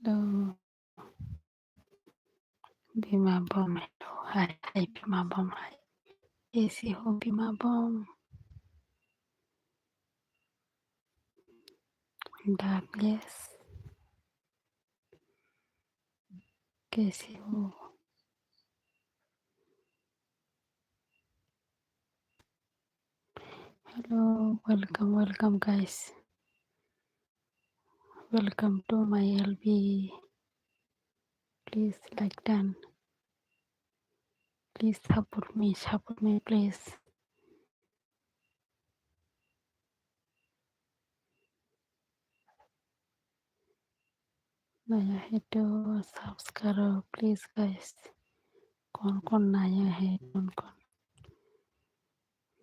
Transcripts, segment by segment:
Hello, Bima Bom. Hello, hi, Bima Bom. Hi, कैसी हो Bima Bom? Darkness, कैसी हो? Hello, welcome guys. Welcome to my LB. Please like done. Please support me please. नया है तो subscribe please guys. कौन नया है कौन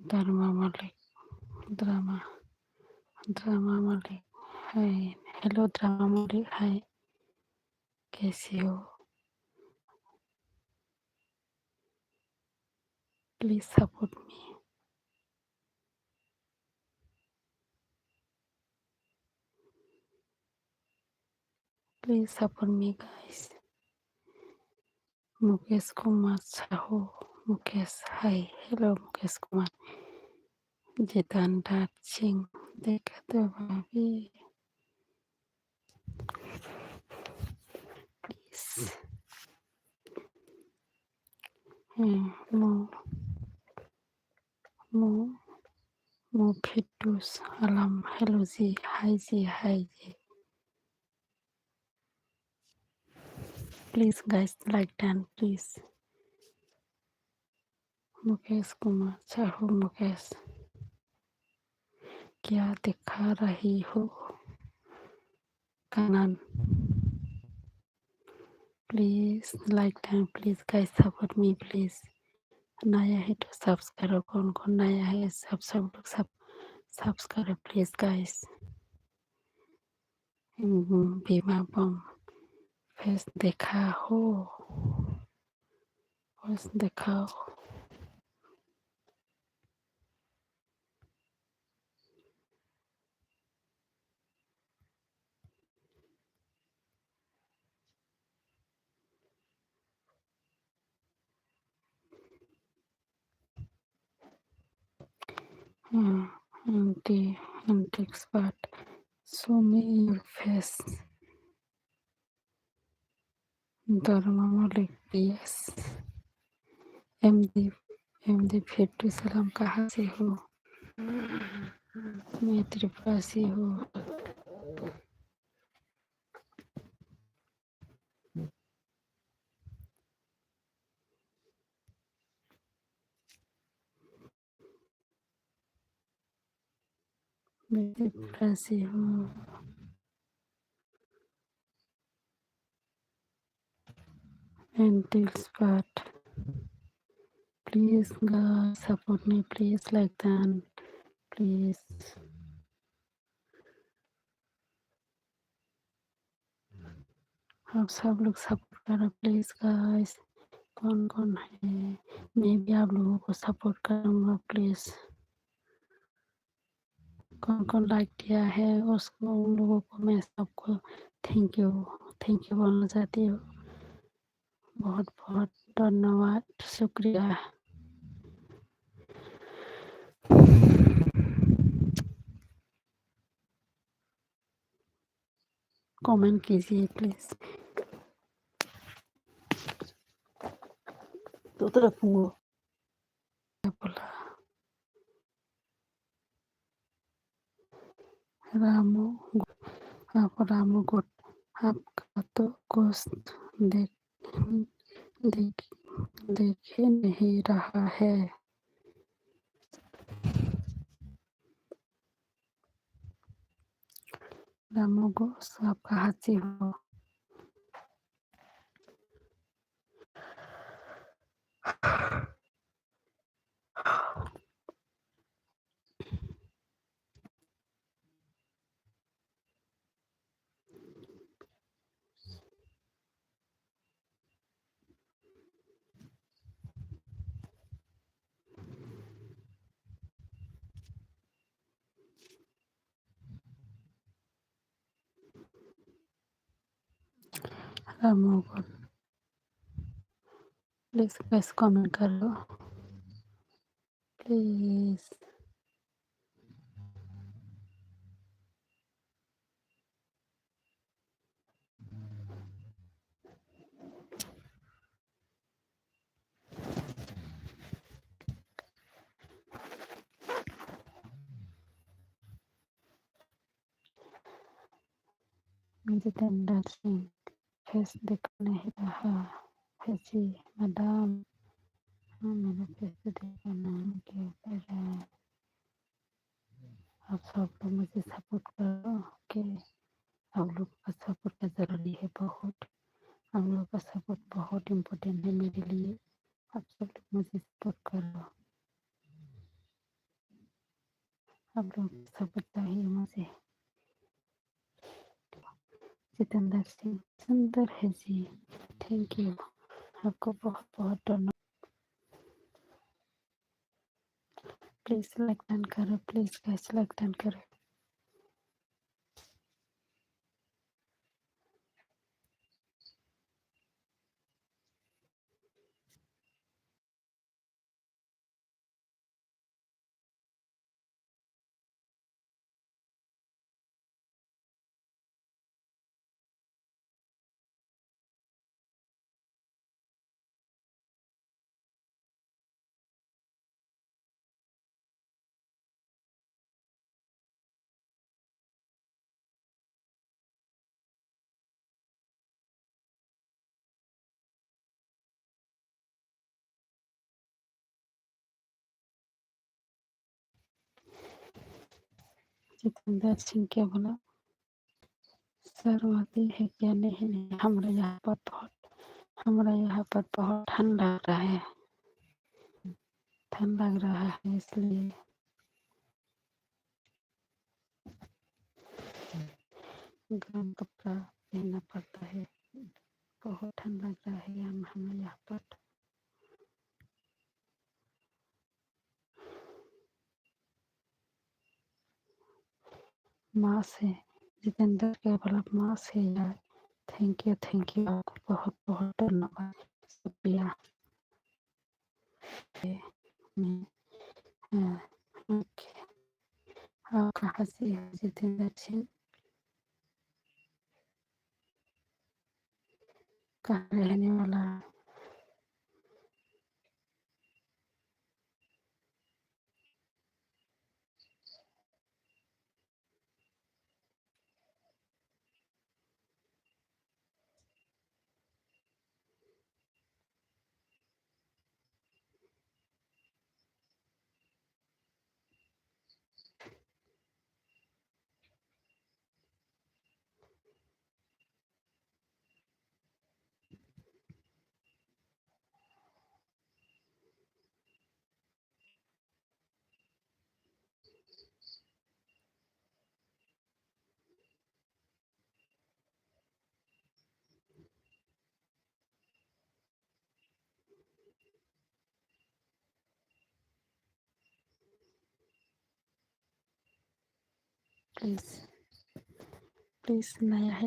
Dharma Malik drama Malik. Hi, hello drama Malik. Hi, कैसी हो? Please support me. Please support me guys. Mukesh Kumar Sahu. Mukesh, hi, hello Mukesh Kumar. Jitendra Singh, देखा तो भाभी. प्लीज मो मो मो फिटूस अलम. Hello ji, hi ji, hi ji. Please guys like done please. Mukesh Kumar Sahu. Mukesh, क्या दिखा रही हो? कनन. Please like done please guys support me please. नया है तो सब्सक्राइब. कौन नया है सब लोग सब सब्सक्राइब प्लीज गाइस. बीमा बम फेस देखा हो. फेस दिखाओ. anti expert. Show me your face. Dharma Malik. Yes. MD फिट्टू सलाम. कहाँ से हो? मैं त्रिपुरा से हूँ. मैं त्रिपुरा से हूँ. anti expert. Please guys support me please like that please. आप सब लोग सपोर्ट करो प्लीज गाइस. कौन है? मैं भी आप लोगों को सपोर्ट करूँगा प्लीज. कौन लाइक किया है उसको उन लोगों को मैं सबको थैंक यू बोलना चाहती हूँ. बहुत बहुत धन्यवाद, शुक्रिया. कमेंट कीजिए प्लीज. तो रखूँगा. क्या बोला? रामू. आप रामू गुट. आपका तो गोश्त देख देख देखे नहीं रहा है. रामू गोश्त आप कहाँ से हो? रामू को प्लीज गाइस कमेंट करो प्लीज। जितेंद्र सिंह फेस दिख नहीं रहा है जी मैडम। हाँ मेरा फेस देखा नहीं क्या कर रहा है। आप सब लोग मुझे सपोर्ट करो कि आप लोग का सपोर्ट का ज़रूरी है बहुत। आप लोग का सपोर्ट बहुत इम्पोर्टेंट है मेरे लिए। आप सब लोग मुझे सपोर्ट करो। आप लोग का सपोर्ट चाहिए मुझे। जितेंद्र सिंह सुंदर है जी। Thank you. आपको बहुत बहुत धन्यवाद। प्लीज लाइक डन करो प्लीज गाइस लाइक डन करो। जितेंद्र सिंह क्या बोला शर्माती है क्या? नहीं नहीं हमारे यहाँ पर बहुत ठंड लग रहा है। ठंड लग रहा है इसलिए गर्म कपड़ा पहनना पड़ता है। बहुत ठंड लग रहा है हमें यहाँ पर। माँ से जितेंद्र के बोला माँ से यार। थैंक यू आपको बहुत बहुत धन्यवाद शुक्रिया। मैं ओके। आप कहाँ से है जितेंद्र सिंह? कहाँ रहने वाला है? प्लीज प्लीज नया है।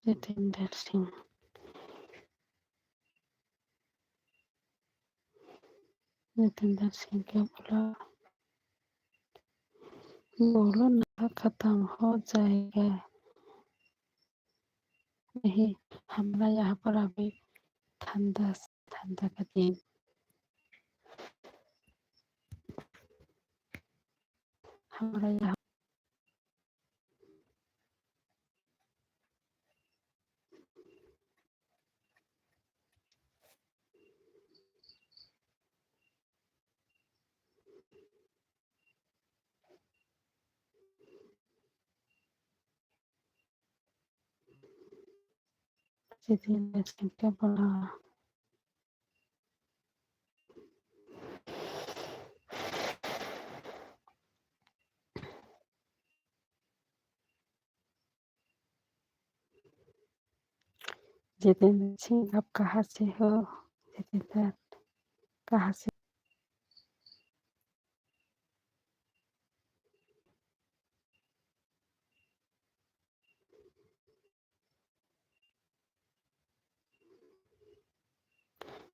जितेंद्र सिंह जितेंद्र सिंह क्या बोला? बोलो ना खत्म हो जाएगा। नहीं हमारा यहाँ पर अभी ठंडा ठंडा का दिन। हमारा यहाँ जितेंद्र सिंह क्या बोला? जितेंद्र सिंह आप कहाँ से हो? जितेंद्र कहाँ से?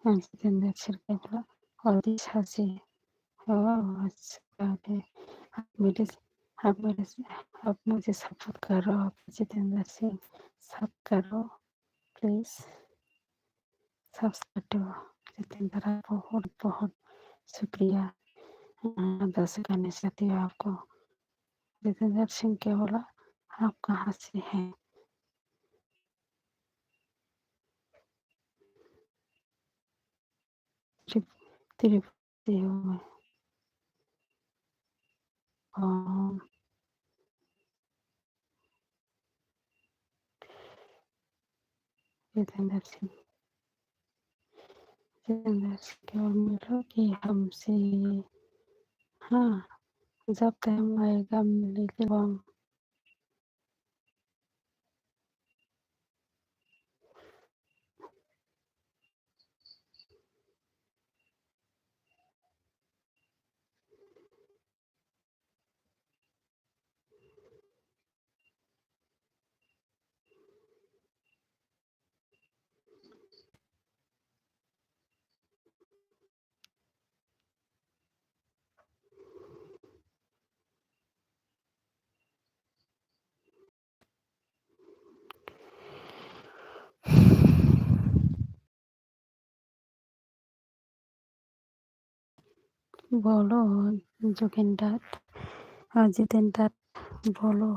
जितेंद्र सिंह ने बोला ओडिशा से। ओह अच्छा बात है। आप मेरे आप मेरे आप मुझे सपोर्ट करो। आप जितेंद्र सिंह सब करो प्लीज। सब्सक्राइब करो जितेंद्र। बहुत बहुत शुक्रिया। दर्शक करने चाहती हूँ आपको। जितेंद्र सिंह क्या बोला? आप कहाँ से हैं? तिरुपति से हूँ मैं। जितेंद्र सिंह जितेंद्र सिंह केवल मिलो कि हमसे। हाँ, जब टाइम आएगा मिलेंगे हम। बोलो जोगिंदर और जितेंद्र बोलो।